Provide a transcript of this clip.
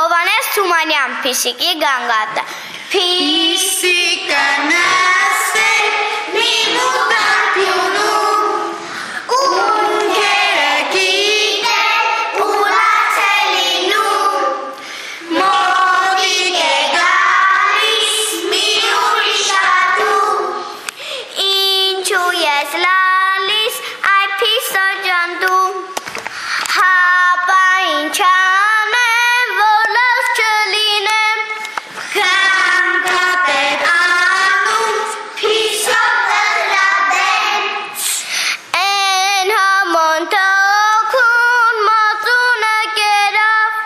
Հովանես Թումանյան, Փիսիկի գանգատը։ Փիսիկը նստել մի մուտարփյունում, ունքերը գիտել ու լացել լինում, մոտիկ է գալիս մի ուրիշ հատում, Ինչու ես լալիս այ փիսո ջանդում, հապա ինչ անեմ, որ լավ չլինեմ, գանգատ է անում, փիսո տրադեն, Են համոն թոքուն մածունը կերավ,